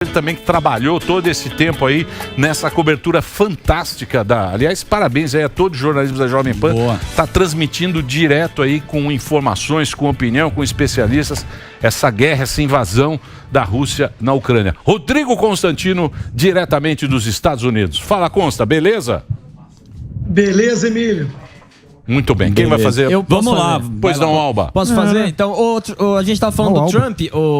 Ele também que trabalhou todo esse tempo aí nessa cobertura fantástica da... Aliás, parabéns aí a todo o jornalismo da Jovem Pan. Está transmitindo direto aí com informações, com opinião, com especialistas, essa guerra, essa invasão da Rússia na Ucrânia. Rodrigo Constantino, diretamente dos Estados Unidos. Fala, Consta, beleza? Beleza, Emílio. Muito bem. Quem vai fazer? Vamos lá. Pois não, Alba. Posso fazer? Então, a gente estava falando do Trump,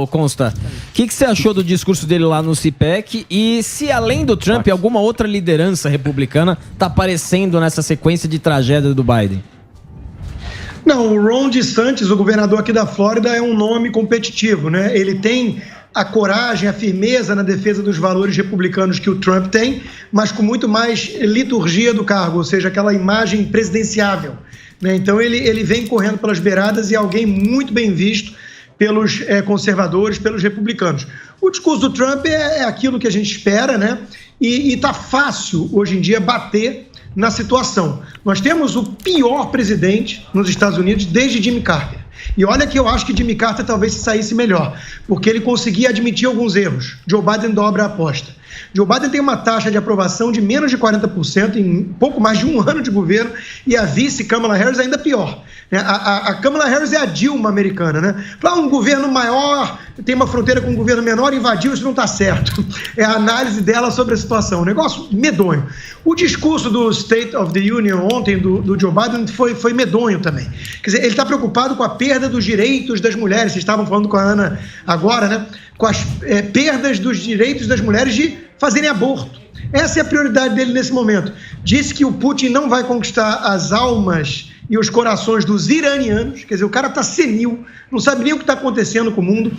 Consta. O que você achou do discurso dele lá no CPEC? E se além do Trump, alguma outra liderança republicana está aparecendo nessa sequência de tragédia do Biden? Não, o Ron DeSantis, o governador aqui da Flórida, é um nome competitivo, né? Ele tem a coragem, a firmeza na defesa dos valores republicanos que o Trump tem, mas com muito mais liturgia do cargo, ou seja, aquela imagem presidenciável, né? Então ele vem correndo pelas beiradas e é alguém muito bem visto pelos conservadores, pelos republicanos. O discurso do Trump é aquilo que a gente espera, né? E tá fácil hoje em dia bater na situação. Nós temos o pior presidente nos Estados Unidos desde Jimmy Carter. E olha que eu acho que Jimmy Carter talvez saísse melhor, porque ele conseguia admitir alguns erros. Joe Biden dobra a aposta. Joe Biden tem uma taxa de aprovação de menos de 40% em pouco mais de um ano de governo, e a vice Kamala Harris ainda pior. A Kamala Harris é a Dilma americana, né? Um governo maior tem uma fronteira com um governo menor, invadiu, isso não está certo. É a análise dela sobre a situação, um negócio medonho. O discurso do State of the Union ontem, do Joe Biden, foi medonho também. Quer dizer, ele está preocupado com a perda dos direitos das mulheres, vocês estavam falando com a Ana agora, né? Com as perdas dos direitos das mulheres de fazerem aborto. Essa é a prioridade dele nesse momento. Disse que o Putin não vai conquistar as almas e os corações dos iranianos, quer dizer, o cara está senil, não sabe nem o que está acontecendo com o mundo.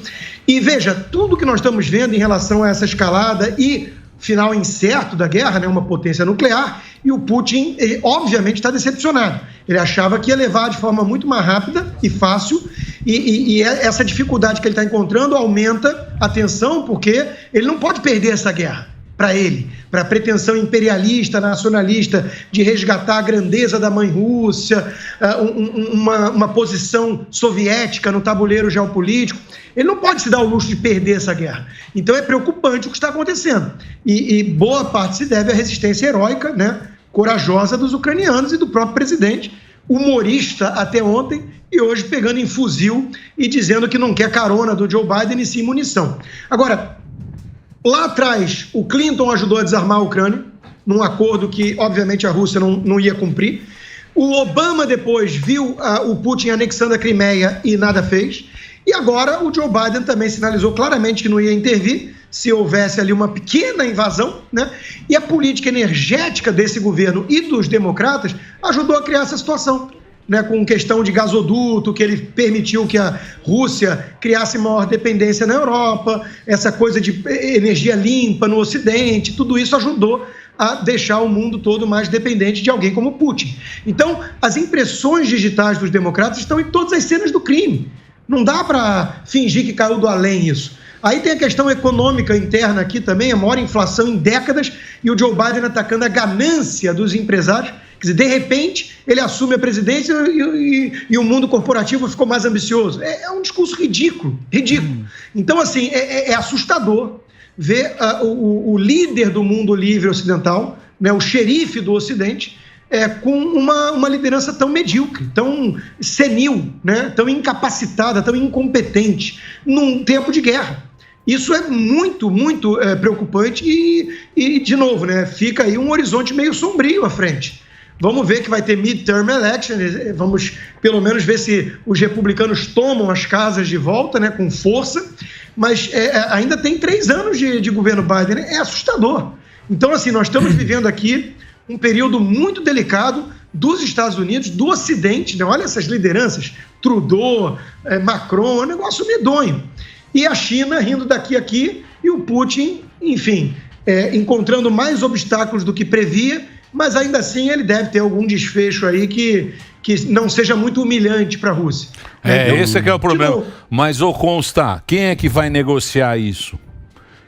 E veja, tudo que nós estamos vendo em relação a essa escalada e final incerto da guerra, né, uma potência nuclear, e o Putin, ele, obviamente, está decepcionado. Ele achava que ia levar de forma muito mais rápida e fácil, e essa dificuldade que ele está encontrando aumenta a tensão, porque ele não pode perder essa guerra para ele, para a pretensão imperialista, nacionalista, de resgatar a grandeza da mãe Rússia, uma posição soviética no tabuleiro geopolítico. Ele não pode se dar o luxo de perder essa guerra. Então é preocupante o que está acontecendo. E boa parte se deve à resistência heróica, né, corajosa dos ucranianos e do próprio presidente, humorista até ontem, e hoje pegando em fuzil e dizendo que não quer carona do Joe Biden e sim munição. Agora, lá atrás, o Clinton ajudou a desarmar a Ucrânia, num acordo que, obviamente, a Rússia não ia cumprir. O Obama depois viu o Putin anexando a Crimeia e nada fez. E agora o Joe Biden também sinalizou claramente que não ia intervir se houvesse ali uma pequena invasão, né? E a política energética desse governo e dos democratas ajudou a criar essa situação, né, com questão de gasoduto, que ele permitiu que a Rússia criasse maior dependência na Europa, essa coisa de energia limpa no Ocidente, tudo isso ajudou a deixar o mundo todo mais dependente de alguém como Putin. Então, as impressões digitais dos democratas estão em todas as cenas do crime. Não dá para fingir que caiu do além isso. Aí tem a questão econômica interna aqui também, a maior inflação em décadas, e o Joe Biden atacando a ganância dos empresários. Quer dizer, de repente, ele assume a presidência e o mundo corporativo ficou mais ambicioso. É um discurso ridículo, ridículo. Então, assim, é assustador ver o líder do mundo livre ocidental, né, o xerife do Ocidente, com uma liderança tão medíocre, tão senil, né, tão incapacitada, tão incompetente, num tempo de guerra. Isso é muito, muito preocupante e, de novo, né, fica aí um horizonte meio sombrio à frente. Vamos ver que vai ter midterm election, vamos pelo menos ver se os republicanos tomam as casas de volta, né, com força, mas ainda tem 3 anos de governo Biden, né? É assustador. Então, assim, nós estamos vivendo aqui um período muito delicado dos Estados Unidos, do Ocidente, né? Olha essas lideranças, Trudeau, Macron, é um negócio medonho. E a China rindo daqui a aqui, e o Putin, enfim, encontrando mais obstáculos do que previa, mas ainda assim ele deve ter algum desfecho aí que não seja muito humilhante para a Rússia. Esse é que é o problema. Mas, Consta, quem é que vai negociar isso?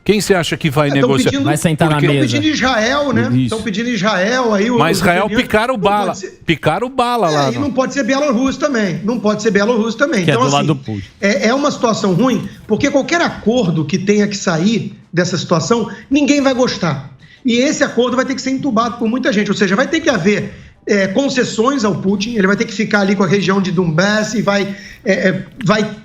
Quem você acha que vai negociar? Vai sentar na mesa. Estão pedindo Israel, né? Estão pedindo Israel. Aí mas Israel picaram bala. Picaram bala lá. E não pode ser Bielorrússia também. Não pode ser Bielorrússia também. Que então, é do lado do Putin. É uma situação ruim, porque qualquer acordo que tenha que sair dessa situação, ninguém vai gostar. E esse acordo vai ter que ser entubado por muita gente. Ou seja, vai ter que haver concessões ao Putin, ele vai ter que ficar ali com a região de Donbass e vai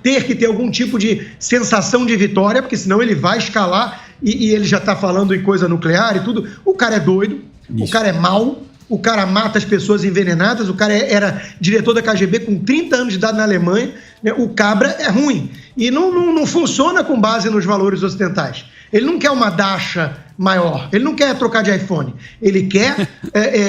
ter que ter algum tipo de sensação de vitória, porque senão ele vai escalar e ele já está falando em coisa nuclear e tudo. O cara é doido, o cara é mau, o cara mata as pessoas envenenadas, o cara era diretor da KGB com 30 anos de idade na Alemanha, né? O cabra é ruim e não funciona com base nos valores ocidentais. Ele não quer uma Dacia maior, ele não quer trocar de iPhone, ele quer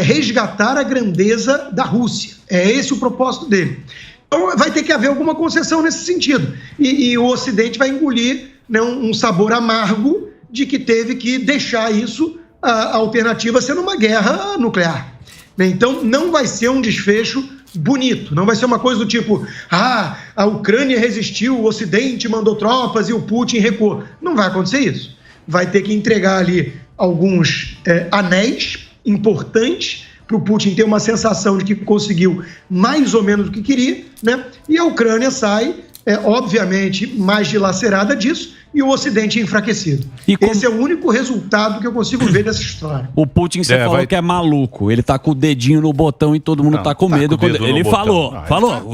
resgatar a grandeza da Rússia. É esse o propósito dele. Então vai ter que haver alguma concessão nesse sentido. E o Ocidente vai engolir, né, um sabor amargo de que teve que deixar isso, a alternativa sendo uma guerra nuclear. Então não vai ser um desfecho bonito, não vai ser uma coisa do tipo, a Ucrânia resistiu, o Ocidente mandou tropas e o Putin recuou. Não vai acontecer isso. Vai ter que entregar ali alguns anéis importantes para o Putin ter uma sensação de que conseguiu mais ou menos o que queria, né? E a Ucrânia sai, obviamente, mais dilacerada disso, e o Ocidente enfraquecido. Esse é o único resultado que eu consigo ver dessa história. O Putin, você falou que é maluco. Ele tá com o dedinho no botão e todo mundo tá com medo. Ele falou,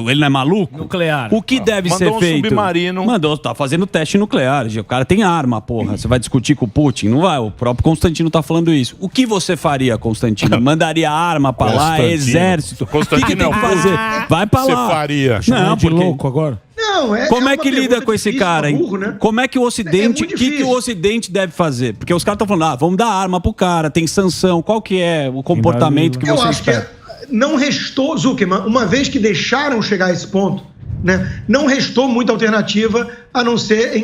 ele não é maluco? Nuclear. O que deve ser feito? Submarino. Tá fazendo teste nuclear. O cara tem arma, porra. Você vai discutir com o Putin? Não vai. O próprio Constantino tá falando isso. O que você faria, Constantino? Mandaria arma pra lá, exército? O que tem que fazer? Vai pra lá. Você faria? Não, porque... louco agora. Não, como é que lida com esse cara, hein? Burro, né? Como é que o Ocidente, o que o Ocidente deve fazer? Porque os caras estão falando, vamos dar arma pro cara, tem sanção, qual que é o comportamento que você espera? Não restou, Zuckerman, uma vez que deixaram chegar a esse ponto, né, não restou muita alternativa a não ser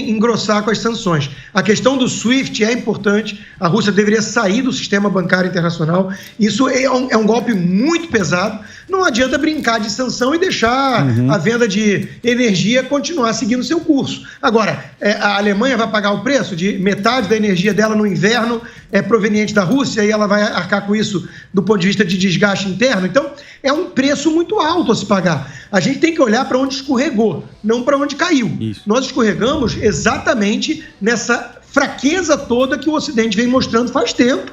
engrossar com as sanções. A questão do SWIFT é importante, a Rússia deveria sair do sistema bancário internacional, isso é um golpe muito pesado, não adianta brincar de sanção e deixar a venda de energia continuar seguindo seu curso. Agora, a Alemanha vai pagar o preço de metade da energia dela no inverno proveniente da Rússia e ela vai arcar com isso do ponto de vista de desgaste interno, então é um preço muito alto a se pagar. A gente tem que olhar para onde escorregou, não para onde caiu. Isso. Nós escorregamos exatamente nessa fraqueza toda que o Ocidente vem mostrando faz tempo.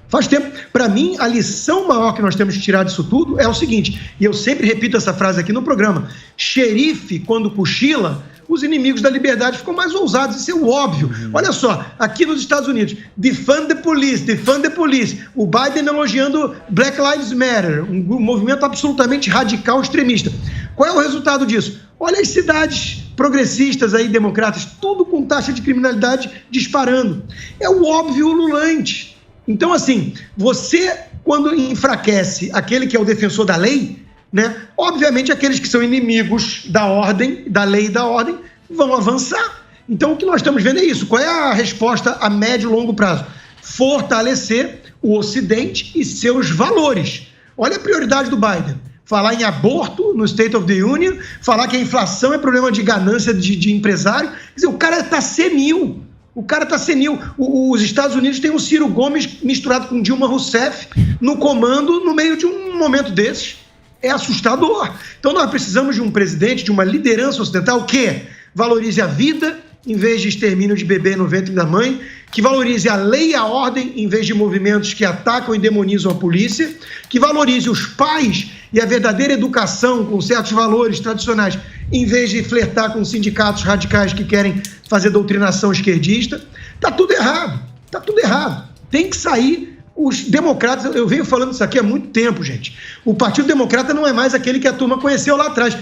Faz tempo. Para mim, a lição maior que nós temos que tirar disso tudo é o seguinte, e eu sempre repito essa frase aqui no programa, xerife, quando cochila, os inimigos da liberdade ficam mais ousados, isso é o óbvio. Olha só, aqui nos Estados Unidos, defund the police, defund the police. O Biden elogiando Black Lives Matter, um movimento absolutamente radical extremista. Qual é o resultado disso? Olha as cidades progressistas aí, democratas, tudo com taxa de criminalidade disparando. É o óbvio ululante. Então, assim, você, quando enfraquece aquele que é o defensor da lei, né, obviamente aqueles que são inimigos da ordem, da lei e da ordem, vão avançar. Então, o que nós estamos vendo é isso. Qual é a resposta a médio e longo prazo? Fortalecer o Ocidente e seus valores. Olha a prioridade do Biden. Falar em aborto no State of the Union, falar que a inflação é problema de ganância de empresário. Quer dizer, o cara está senil. O cara está senil. Os Estados Unidos têm o Ciro Gomes misturado com Dilma Rousseff no comando no meio de um momento desses. É assustador. Então nós precisamos de um presidente, de uma liderança ocidental que valorize a vida em vez de extermínio de bebê no ventre da mãe, que valorize a lei e a ordem em vez de movimentos que atacam e demonizam a polícia, que valorize os pais e a verdadeira educação com certos valores tradicionais, em vez de flertar com sindicatos radicais que querem fazer doutrinação esquerdista. Tá tudo errado, tá tudo errado. Tem que sair. Os democratas, eu venho falando isso aqui há muito tempo, gente. O Partido Democrata não é mais aquele que a turma conheceu lá atrás.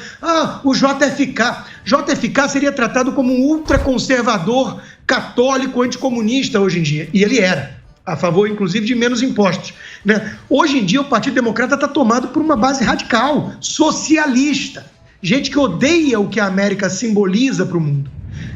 O JFK. JFK seria tratado como um ultraconservador católico anticomunista hoje em dia. E ele era. A favor, inclusive, de menos impostos. Né? Hoje em dia, o Partido Democrata está tomado por uma base radical, socialista. Gente que odeia o que a América simboliza para o mundo.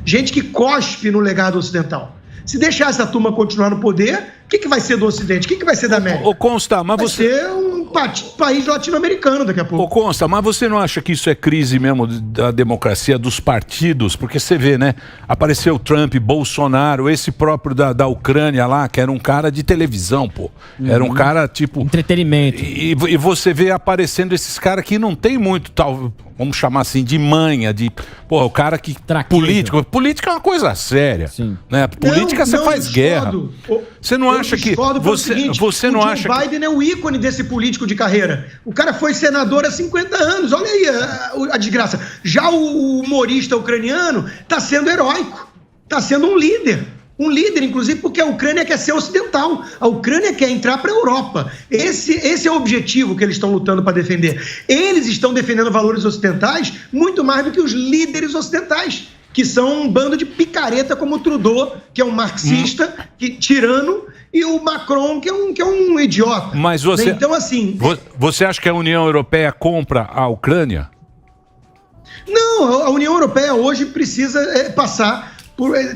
Gente que cospe no legado ocidental. Se deixar essa turma continuar no poder, o que vai ser do Ocidente? O que vai ser da América? Consta, mas vai ser um país latino-americano daqui a pouco. Ô Consta, mas você não acha que isso é crise mesmo da democracia, dos partidos? Porque você vê, né? Apareceu Trump, Bolsonaro, esse próprio da Ucrânia lá, que era um cara de televisão, pô. Era um cara, tipo... Entretenimento. E você vê aparecendo esses caras que não tem muito, tal, vamos chamar assim, de manha, de... Pô, o cara que... Traquejo. Política é uma coisa séria. Sim. Né? Política você faz guerra. Você não acha que... Você não acha que... O Joe Biden é o ícone desse político de carreira. O cara foi senador há 50 anos. Olha aí a desgraça. Já o humorista ucraniano está sendo heróico. Está sendo um líder. Um líder, inclusive, porque a Ucrânia quer ser ocidental. A Ucrânia quer entrar para a Europa. Esse é o objetivo que eles estão lutando para defender. Eles estão defendendo valores ocidentais muito mais do que os líderes ocidentais, que são um bando de picareta como o Trudeau, que é um marxista, tirano, e o Macron, que é um idiota. Mas você, então, assim... Você acha que a União Europeia compra a Ucrânia? Não, a União Europeia hoje precisa passar...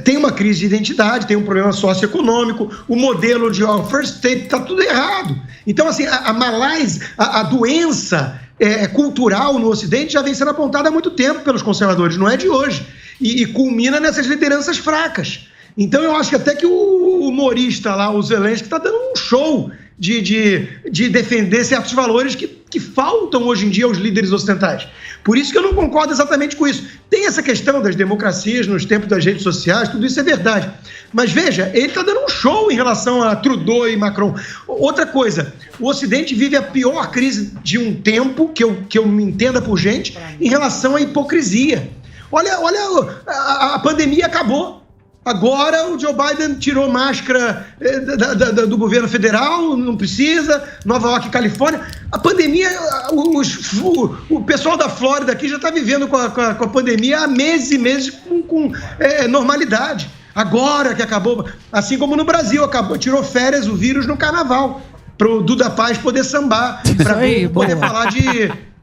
Tem uma crise de identidade, tem um problema socioeconômico, o modelo de first state está tudo errado. Então, assim, a doença cultural no Ocidente já vem sendo apontada há muito tempo pelos conservadores, não é de hoje. E culmina nessas lideranças fracas. Então, eu acho que até que o humorista lá, o Zelensky, está dando um show de defender certos valores que faltam hoje em dia aos líderes ocidentais. Por isso que eu não concordo exatamente com isso. Tem essa questão das democracias nos tempos das redes sociais, tudo isso é verdade. Mas veja, ele está dando um show em relação a Trudeau e Macron. Outra coisa, o Ocidente vive a pior crise de um tempo, que eu me entenda por gente, em relação à hipocrisia. Olha, a pandemia acabou. Agora o Joe Biden tirou máscara do governo federal, não precisa, Nova York e Califórnia. A pandemia, o pessoal da Flórida aqui já está vivendo com a pandemia há meses e meses com normalidade. Agora que acabou, assim como no Brasil, tirou férias o vírus no carnaval, para o Duda Paz poder sambar, para poder falar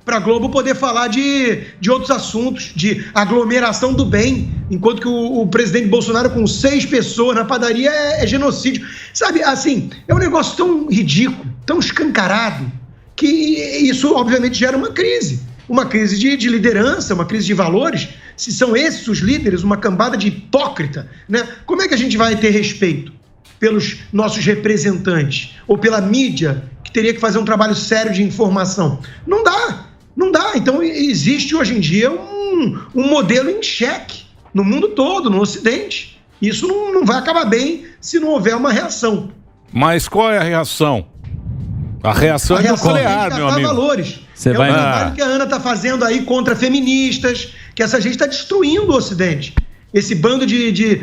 para a Globo poder falar de outros assuntos, de aglomeração do bem, enquanto que o presidente Bolsonaro com 6 pessoas na padaria é genocídio. Sabe, assim, é um negócio tão ridículo, tão escancarado, que isso obviamente gera uma crise de liderança, uma crise de valores. Se são esses os líderes, uma cambada de hipócrita, né? Como é que a gente vai ter respeito pelos nossos representantes ou pela mídia, que teria que fazer um trabalho sério de informação? Não dá. Então, existe hoje em dia um modelo em xeque no mundo todo, no Ocidente. Isso não vai acabar bem se não houver uma reação. Mas qual é a reação? A reação é nuclear, meu amigo. Valores. O trabalho que a Ana está fazendo aí contra feministas, que essa gente está destruindo o Ocidente. Esse bando de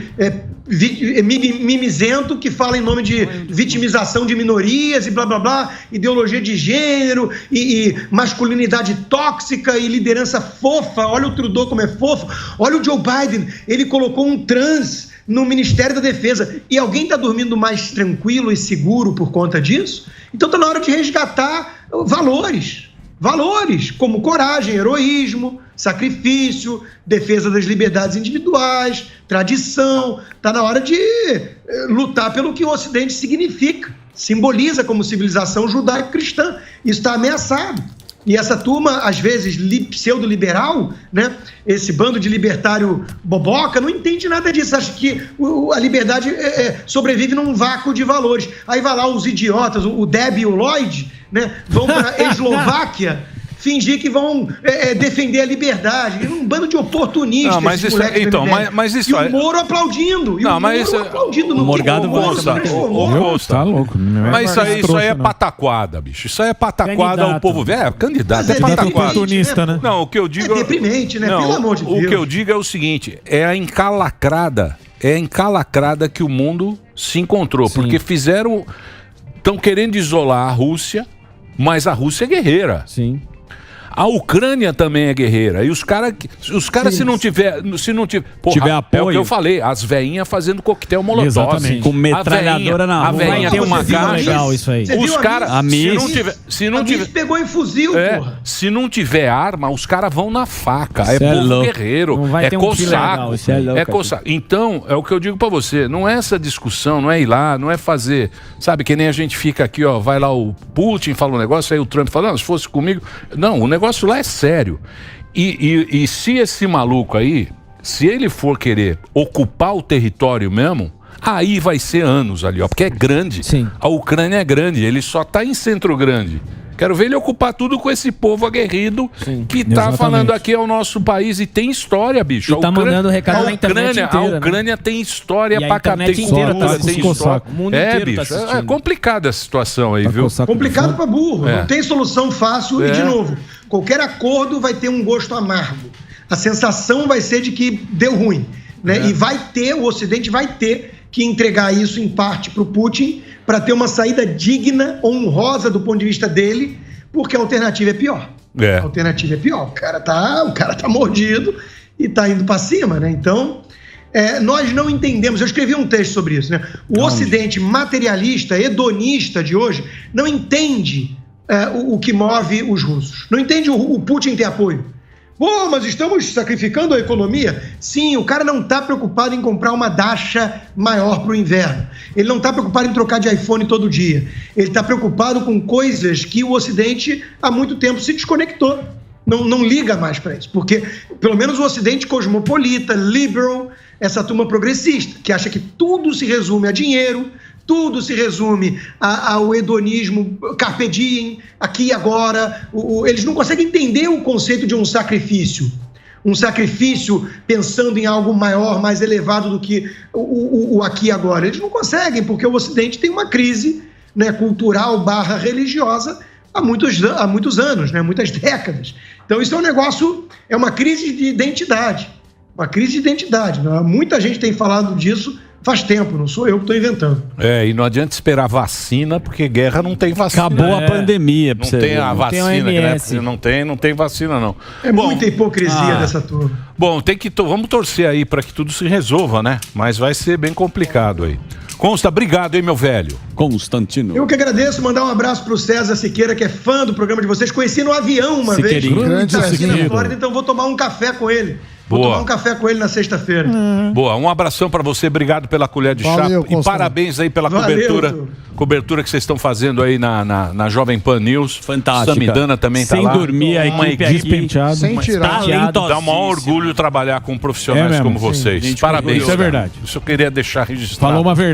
mimizento que fala em nome de vitimização de minorias e blá blá blá, ideologia de gênero e masculinidade tóxica e liderança fofa. Olha o Trudeau como é fofo. Olha o Joe Biden, ele colocou um trans no Ministério da Defesa. E alguém está dormindo mais tranquilo e seguro por conta disso? Então está na hora de resgatar valores como coragem, heroísmo, sacrifício, defesa das liberdades individuais, tradição. Está na hora de lutar pelo que o Ocidente significa, simboliza como civilização judaico-cristã. Isso está ameaçado. E essa turma, às vezes, pseudo-liberal, né? Esse bando de libertário boboca, não entende nada disso. Acha que a liberdade sobrevive num vácuo de valores. Aí vai lá os idiotas, o Deb e o Lloyd, né? Vão para a Eslováquia fingir que vão defender a liberdade. Um bando de oportunistas. Não, mas isso mas isso e o Moro aplaudindo. Não, mas isso aplaudindo no Morgado tá louco. Mas isso aí é pataquada, bicho. Isso aí é pataquada ao povo velho. Candidato, é pataquada. Oportunista, né? Não, o que eu digo é deprimente, né? Não, pelo amor de Deus. O que eu digo é o seguinte: é a encalacrada que o mundo se encontrou. Sim. Porque estão querendo isolar a Rússia, mas a Rússia é guerreira. Sim. A Ucrânia também é guerreira. E os caras, se não tiver, porra, tiver apoio, é o que eu falei, as veinhas fazendo coquetel molotov. Exatamente. Com metralhadora na rua. A veinha tem uma caixa. Legal isso aí. Os caras, se não tiver, pegou em fuzil, porra. se não tiver arma, os caras vão na faca. É povo guerreiro. É cossaco. É cossaco. Então, é o que eu digo pra você. Não é essa discussão, não é ir lá, não é fazer, sabe, que nem a gente fica aqui, ó, vai lá o Putin fala um negócio, aí o Trump fala, não, se fosse comigo. Não, o negócio lá é sério. E se esse maluco aí, se ele for querer ocupar o território mesmo, aí vai ser anos ali, ó, porque é grande. Sim. A Ucrânia é grande, ele só tá em Centro Grande. Quero ver ele ocupar tudo com esse povo aguerrido que tá falando aqui é o nosso país e tem história, bicho. E tá mandando recado na internet inteira, a Ucrânia tem história pra cá, tem inteira cultura, tem história. O mundo inteiro bicho, tá é complicada essa situação aí, viu? Complicado pra burro, não tem solução fácil e, de novo, qualquer acordo vai ter um gosto amargo. A sensação vai ser de que deu ruim, né? E o Ocidente vai ter que entregar isso em parte pro Putin para ter uma saída digna, honrosa do ponto de vista dele, porque a alternativa é pior. A alternativa é pior. O cara tá mordido e tá indo para cima, né? Então, nós não entendemos. Eu escrevi um texto sobre isso, né? O Ocidente materialista, hedonista de hoje, não entende o que move os russos. Não entende o Putin ter apoio. Pô, mas estamos sacrificando a economia? Sim, o cara não está preocupado em comprar uma Dacia maior para o inverno. Ele não está preocupado em trocar de iPhone todo dia. Ele está preocupado com coisas que o Ocidente há muito tempo se desconectou. Não liga mais para isso. Porque, pelo menos o Ocidente cosmopolita, liberal, essa turma progressista, que acha que tudo se resume a dinheiro, tudo se resume ao hedonismo, carpe diem, aqui e agora. Eles não conseguem entender o conceito de um sacrifício. Um sacrifício pensando em algo maior, mais elevado do que o aqui e agora. Eles não conseguem, porque o Ocidente tem uma crise, né, cultural / religiosa há muitos anos, né, muitas décadas. Então isso é um negócio, é uma crise de identidade. Uma crise de identidade. Muita gente tem falado disso faz tempo, não sou eu que estou inventando. E não adianta esperar vacina, porque guerra não tem vacina. Acabou a pandemia. Não tem a vacina, né? Não tem vacina, não. Muita hipocrisia dessa turma. Bom, vamos torcer aí para que tudo se resolva, né? Mas vai ser bem complicado aí. Consta, obrigado, hein, meu velho. Constantino. Eu que agradeço, mandar um abraço pro César Siqueira, que é fã do programa de vocês. Conheci no avião uma vez. Grande na Flórida, então vou tomar um café com ele. Vou tomar um café com ele na sexta-feira. Boa, um abração pra você, obrigado pela colher de chá e parabéns aí pela cobertura que vocês estão fazendo aí na Jovem Pan News. Fantástica. Samidana também tá lá. Sem dormir, a equipe penteado. Sem tirar. Dá um maior orgulho trabalhar com profissionais como vocês. Parabéns. Isso é verdade. Isso eu queria deixar registrado. Falou uma verdade.